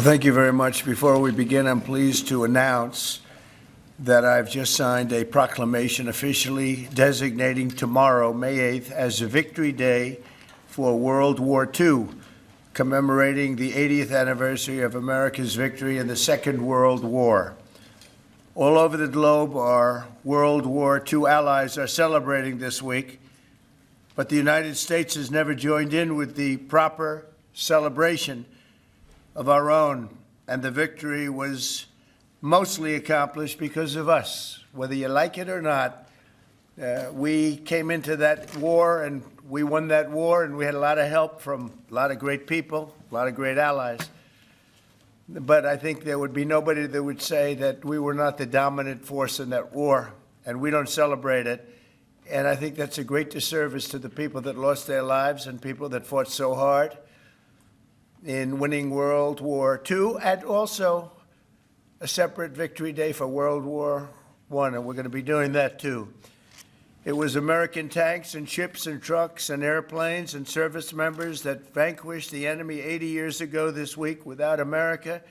Well, thank you very much. Before we begin, I'm pleased to announce that I've just signed a proclamation officially designating tomorrow, May 8th, as a Victory Day for World War II, commemorating the 80th anniversary of America's victory in the Second World War. All over the globe, our World War II allies are celebrating this week, but the United States has never joined in with the proper celebration of our own, and the victory was mostly accomplished because of us. Whether you like it or not, we came into that war and we won that war, and we had a lot of help from a lot of great people, a lot of great allies. But I think there would be nobody that would say that we were not the dominant force in that war, and we don't celebrate it. And I think that's a great disservice to the people that lost their lives and people that fought so hard in winning World War II, and also a separate Victory Day for World War I, and we're going to be doing that too. It was American tanks and ships and trucks and airplanes and service members that vanquished the enemy 80 years ago this week. Without America,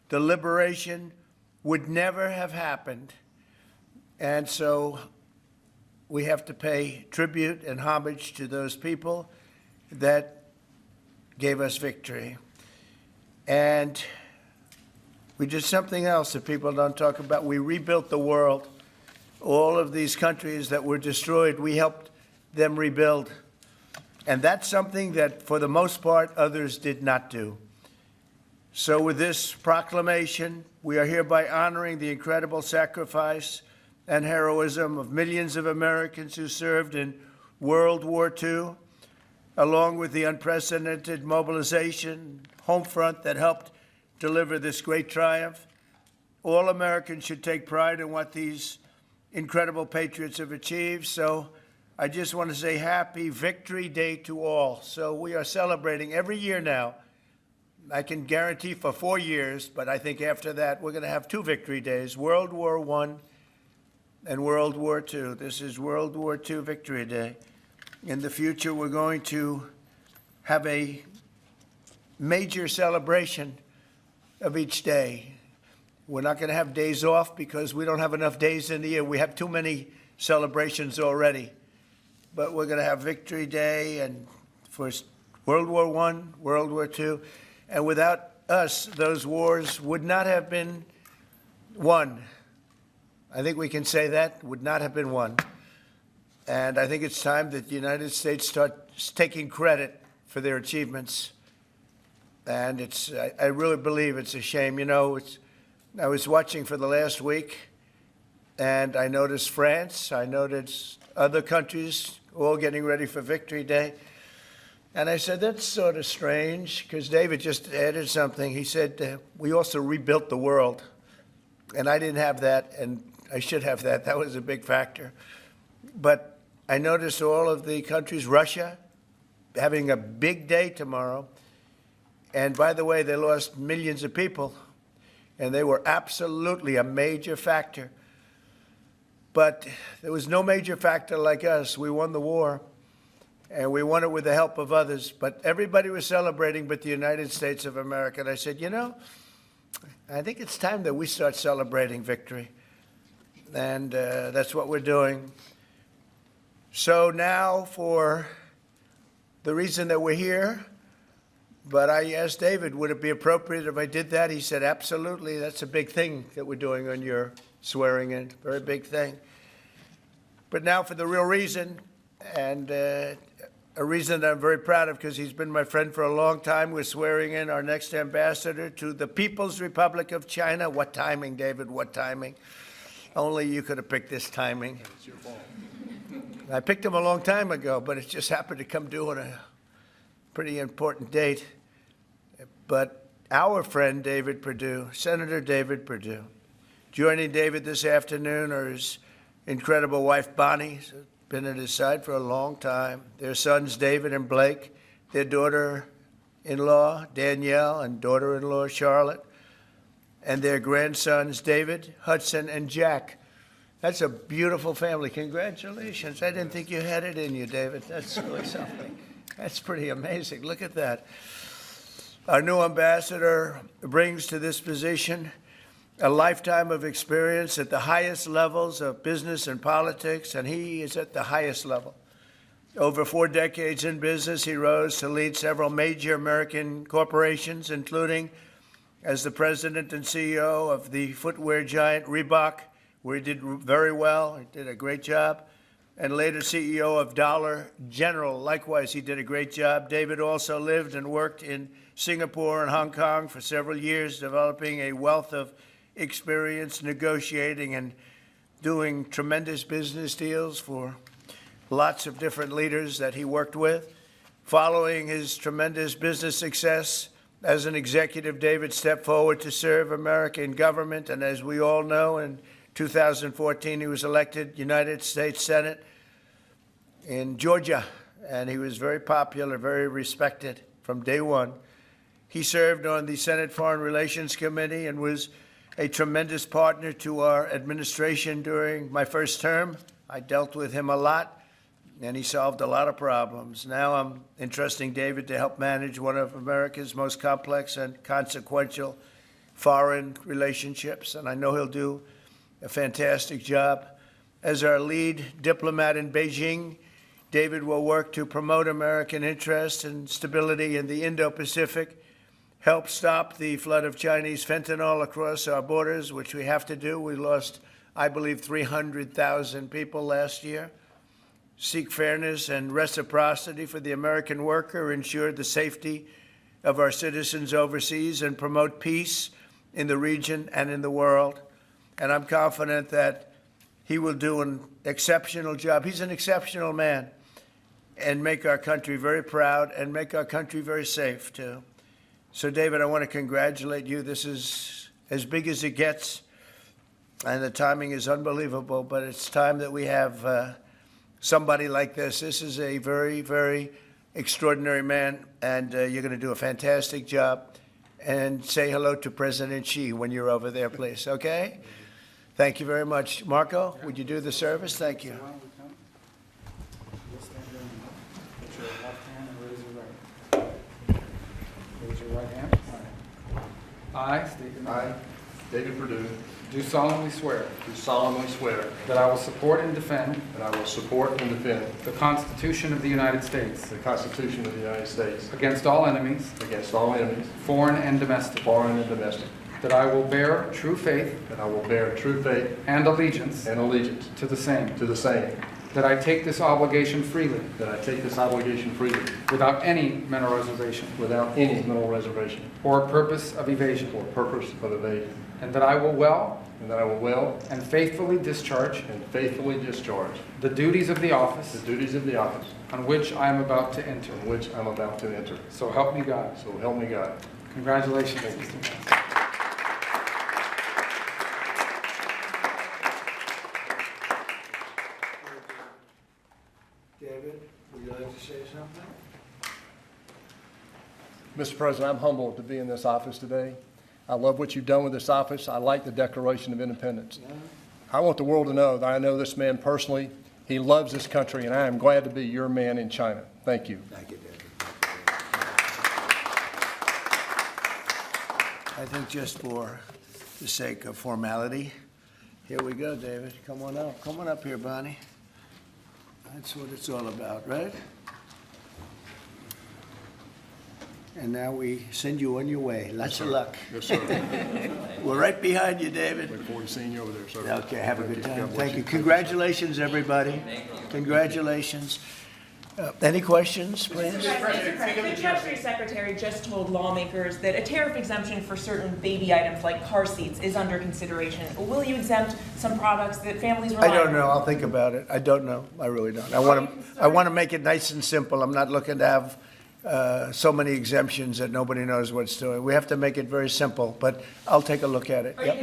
the liberation would never have happened. And so we have to pay tribute and homage to those people that gave us victory. And we did something else that people don't talk about. We rebuilt the world. All of these countries that were destroyed, we helped them rebuild. And that's something that, for the most part, others did not do. So with this proclamation, we are hereby honoring the incredible sacrifice and heroism of millions of Americans who served in World War II, along with the unprecedented mobilization, home front that helped deliver this great triumph. All Americans should take pride in what these incredible patriots have achieved. So I just want to say happy Victory Day to all. So we are celebrating every year now. I can guarantee for 4 years, but I think after that we're going to have 2 Victory Days, World War I and World War II. This is World War II Victory Day. In the future, we're going to have a major celebration of each day. We're not going to have days off because we don't have enough days in the year. We have too many celebrations already. But we're going to have Victory Day and for World War I, World War II. And without us, those wars would not have been won. I think we can say that, would not have been won. And I think it's time that the United States starts taking credit for their achievements. And I really believe it's a shame. You know, I was watching for the last week, and I noticed France, I noticed other countries all getting ready for Victory Day. And I said, that's sort of strange, because David just added something. He said, we also rebuilt the world. And I didn't have that, and I should have that. That was a big factor. But I noticed all of the countries, Russia, having a big day tomorrow. And by the way, they lost millions of people, and they were absolutely a major factor. But there was no major factor like us. We won the war, and we won it with the help of others. But everybody was celebrating but the United States of America. And I said, you know, I think it's time that we start celebrating victory. And that's what we're doing. So now for the reason that we're here, but I asked David, would it be appropriate if I did that? He said, absolutely. That's a big thing that we're doing on your swearing in, very big thing. But now for the real reason, and a reason that I'm very proud of because he's been my friend for a long time. We're swearing in our next ambassador to the People's Republic of China. What timing, David, what timing? Only you could have picked this timing. It's your fault. I picked him a long time ago, but it just happened to come due on a pretty important date. But our friend David Perdue, Senator David Perdue, joining David this afternoon are his incredible wife Bonnie, who's been at his side for a long time, their sons David and Blake, their daughter-in-law Danielle and daughter-in-law Charlotte, and their grandsons David, Hudson, and Jack. That's a beautiful family. Congratulations. I didn't think you had it in you, David. That's really something. That's pretty amazing. Look at that. Our new ambassador brings to this position a lifetime of experience at the highest levels of business and politics, and he is at the highest level. Over 4 decades in business, he rose to lead several major American corporations, including as the president and CEO of the footwear giant Reebok, where he did very well. He did a great job. And later CEO of Dollar General. Likewise, he did a great job. David also lived and worked in Singapore and Hong Kong for several years, developing a wealth of experience negotiating and doing tremendous business deals for lots of different leaders that he worked with. Following his tremendous business success as an executive, David stepped forward to serve America in government, and as we all know, in 2014, he was elected United States Senate in Georgia, and he was very popular, very respected from day one. He served on the Senate Foreign Relations Committee and was a tremendous partner to our administration during my first term. I dealt with him a lot, and he solved a lot of problems. Now I'm entrusting David to help manage one of America's most complex and consequential foreign relationships, and I know he'll do a fantastic job. As our lead diplomat in Beijing, David will work to promote American interests and stability in the Indo-Pacific, help stop the flood of Chinese fentanyl across our borders, which we have to do. We lost, I believe, 300,000 people last year. Seek fairness and reciprocity for the American worker, ensure the safety of our citizens overseas, and promote peace in the region and in the world. And I'm confident that he will do an exceptional job. He's an exceptional man, and make our country very proud and make our country very safe, too. So, David, I want to congratulate you. This is as big as it gets, and the timing is unbelievable, but it's time that we have somebody like this. This is a very, very extraordinary man, and you're going to do a fantastic job. And say hello to President Xi when you're over there, please, okay? Thank you very much. Marco, would you do the service? Thank you. Put your left hand and raise your right. Raise your right hand. I state your name. I, David Perdue, Do solemnly swear do solemnly swear that I will support and defend that I will support and defend the Constitution of the United States the Constitution of the United States against all enemies, against all enemies, foreign and domestic, foreign and domestic, that I will bear true faith that I will bear true faith and allegiance and allegiance to the same, to the same, that I take this obligation freely that I take this obligation freely without any mental reservation without any mental reservation or purpose of evasion, or purpose of evasion, and that I will well and that I will well and faithfully discharge and faithfully discharge the duties of the the office duties of the office on which I am about to enter. in which I'm about to enter. So help me God. So help me God. Congratulations. Thank you. Mr. Mayor. David, would you like to say something? Mr. President, I'm humbled to be in this office today. I love what you've done with this office. I like the Declaration of Independence. I want the world to know that I know this man personally. He loves this country, and I am glad to be your man in China. Thank you. Thank you, David. I think just for the sake of formality, here we go, David. Come on up. Come on up here, Bonnie. That's what it's all about, right? And now we send you on your way. Lots of luck. Yes, sir. We're right behind you, David. Look forward to seeing you over there, sir. Okay, have a good time. God bless Thank you. you. Congratulations, everybody. Congratulations. Any questions, please? Mr. President, the Treasury Secretary just told lawmakers that a tariff exemption for certain baby items like car seats is under consideration. Will you exempt some products that families rely I on? don't know. I'll think about it. I don't know. I really don't. I want to make it nice and simple. I'm not looking to have so many exemptions that nobody knows what it's doing. We have to make it very simple, but I'll take a look at it. Yep.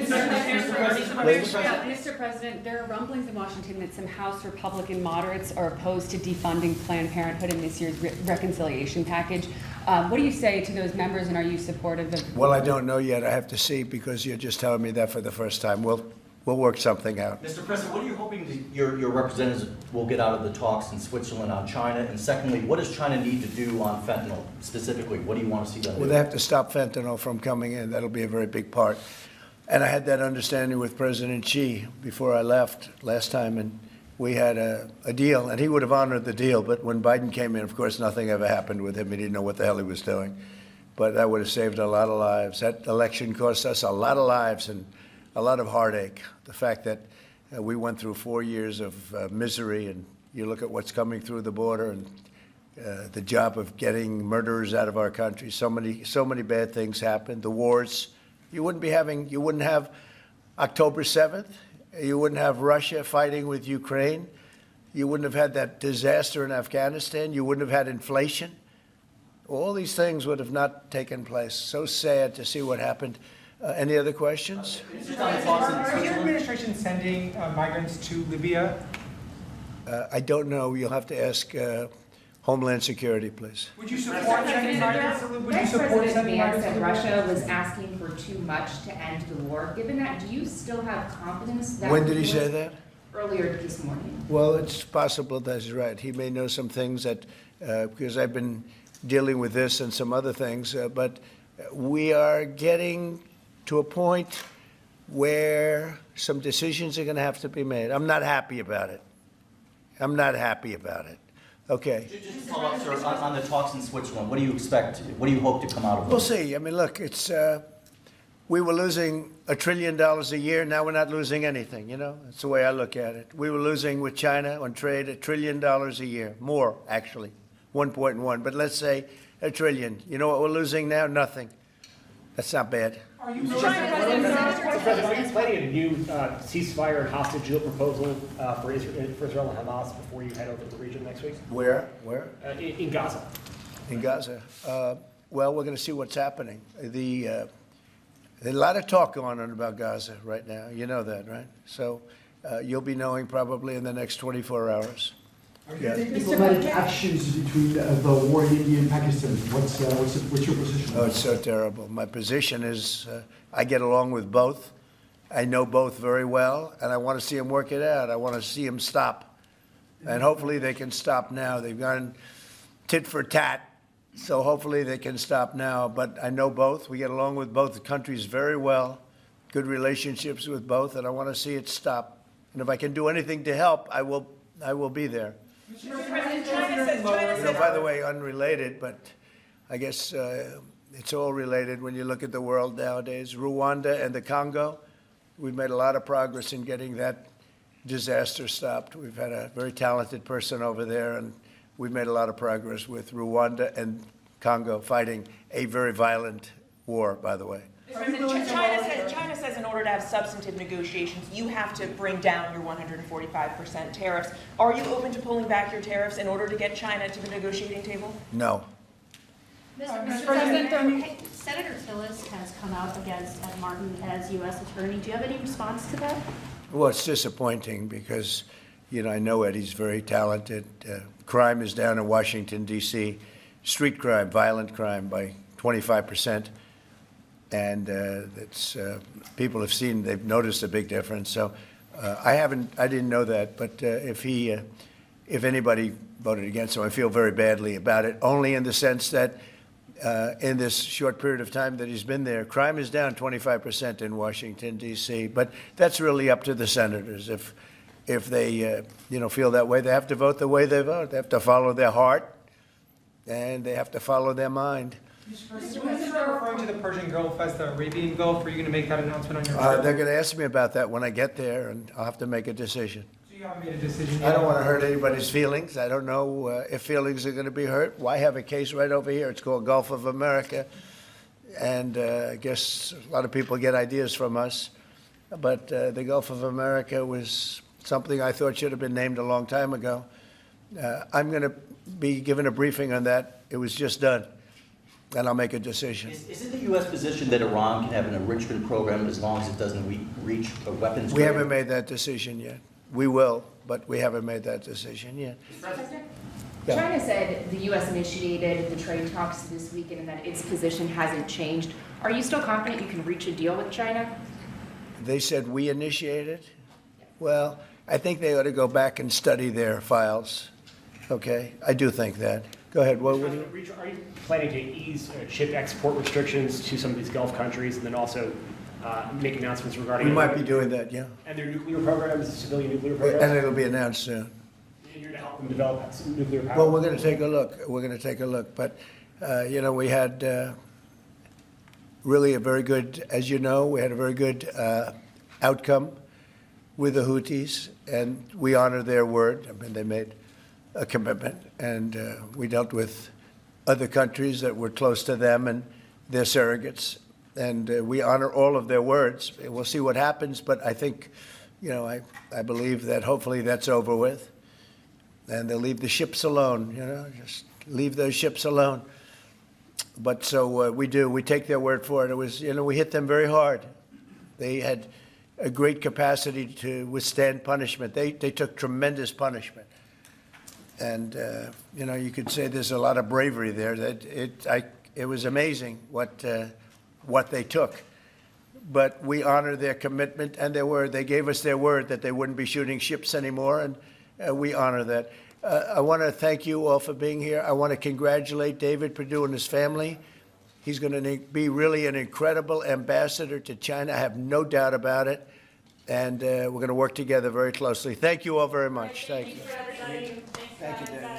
Mr. President, there are rumblings in Washington that some House Republican moderates are opposed to defunding Planned Parenthood in this year's reconciliation package. What do you say to those members, and are you supportive of? Well, I don't know yet. I have to see because you're just telling me that for the first time. We'll we'll work something out. Mr. President, what are you hoping that your representatives will get out of the talks in Switzerland on China? And secondly, what does China need to do on fentanyl specifically? What do you want to see them do? Well, they have to stop fentanyl from coming in. That'll be a very big part. And I had that understanding with President Xi before I left last time, and we had a deal, and he would have honored the deal. But when Biden came in, of course, nothing ever happened with him. He didn't know what the hell he was doing. But that would have saved a lot of lives. That election cost us a lot of lives and a lot of heartache. The fact that we went through 4 years of misery, and you look at what's coming through the border, and the job of getting murderers out of our country. So many bad things happened. The wars. You wouldn't have October 7th. You wouldn't have Russia fighting with Ukraine. You wouldn't have had that disaster in Afghanistan. You wouldn't have had inflation. All these things would have not taken place. So sad to see what happened. Any other questions? Are your administration sending migrants to Libya? I don't know. You'll have to ask Homeland Security, please. Would you support sending migrants? Would you Vice support President sending Vance migrants to said Libya? Russia was asking for too much to end the war. Given that, do you still have confidence that... When did he say that? Earlier this morning. Well, it's possible that he's right. He may know some things that, because I've been dealing with this and some other things, but we are getting to a point where some decisions are going to have to be made. I'm not happy about it. Okay. Just to follow up, sir, on the talks in Switzerland, what do you expect? What do you hope to come out of them? We'll see. I mean, look, it's we were losing $1 trillion a year. Now we're not losing anything. You know, that's the way I look at it. We were losing with China on trade $1 trillion a year, more actually, 1.1. But let's say $1 trillion. You know what we're losing now? Nothing. That's not bad. Are you Mr. President, are you planning a new ceasefire and hostage deal proposal for Israel and Hamas before you head over to the region next week? Where? In Gaza. In Gaza. Well, we're going to see what's happening. There's a lot of talk going on about Gaza right now. You know that, right? So you'll be knowing probably in the next 24 hours. Yeah. Diplomatic actions between the war in India and Pakistan. What's your position? Oh, it's so terrible. My position is I get along with both. I know both very well, and I want to see them work it out. I want to see them stop. And hopefully they can stop now. They've gone tit for tat, so hopefully they can stop now. But I know both. We get along with both countries very well, good relationships with both, and I want to see it stop. And if I can do anything to help, I will be there. Mr. President, China says You know, by the way, unrelated, but I guess it's all related when you look at the world nowadays. Rwanda and the Congo, we've made a lot of progress in getting that disaster stopped. We've had a very talented person over there, and we've made a lot of progress with Rwanda and Congo fighting a very violent war, by the way. China says in order to have substantive negotiations, you have to bring down your 145% tariffs. Are you open to pulling back your tariffs in order to get China to the negotiating table? No. Mr. President, Senator Tillis has come out against Ed Martin as U.S. Attorney. Do you have any response to that? Well, it's disappointing because, you know, I know Eddie's very talented. Crime is down in Washington, D.C., street crime, violent crime by 25%. And people have seen, they've noticed a big difference. So I didn't know that, but if anybody voted against him, I feel very badly about it, only in the sense that in this short period of time that he's been there, crime is down 25% in Washington, D.C., but that's really up to the senators. If they, feel that way, they have to vote the way they vote. They have to follow their heart, and they have to follow their mind. Mr. President, referring to the Persian Gulf as the Arabian Gulf, are you going to make that announcement on your trip? They're going to ask me about that when I get there, and I'll have to make a decision. So you haven't made a decision yet? I don't want to hurt anybody's feelings. I don't know if feelings are going to be hurt. Why have a case right over here? It's called Gulf of America. And I guess a lot of people get ideas from us. But the Gulf of America was something I thought should have been named a long time ago. I'm going to be given a briefing on that. It was just done. And I'll make a decision. Is it the U.S. position that Iran can have an enrichment program as long as it doesn't reach a weapons? We haven't made that decision yet. We will, but we haven't made that decision yet. Yeah. China said the U.S. initiated the trade talks this weekend and that its position hasn't changed. Are you still confident you can reach a deal with China? They said we initiated? Well, I think they ought to go back and study their files, okay? I do think that. Go ahead, what would you? Are you planning to ease chip export restrictions to some of these Gulf countries and then also make announcements regarding? We might be doing that, yeah. And their nuclear programs, civilian nuclear And programs? it'll be announced soon. And you're to help them develop some nuclear power? Well, we're going to take a look. We're going to take a look. But, you know, we had really a very good, as you know, we had a very good outcome with the Houthis, and we honor their word. I mean, they made a commitment, and we dealt with other countries that were close to them and their surrogates, and we honor all of their words. We'll see what happens, but I think, you know, I believe that hopefully that's over with, and they'll leave the ships alone, you know, just leave those ships alone. But so we do. We take their word for it. It was, you know, we hit them very hard. They had a great capacity to withstand punishment. They took tremendous punishment. And, you know, you could say there's a lot of bravery there. That it was amazing what they took. But we honor their commitment and their word. They gave us their word that they wouldn't be shooting ships anymore, and we honor that. I want to thank you all for being here. I want to congratulate David Perdue and his family. He's going to be really an incredible ambassador to China. I have no doubt about it. And we're going to work together very closely. Thank you all very much. Thank you. Thank you, David. Thanks, everybody.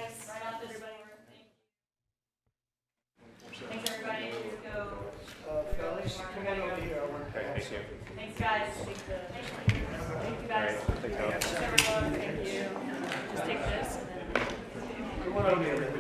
Fellas, come on over here. I want to Thank you. Thanks, guys. Thank you, guys. Take care. Thank you. Just take this and then. Come on over here.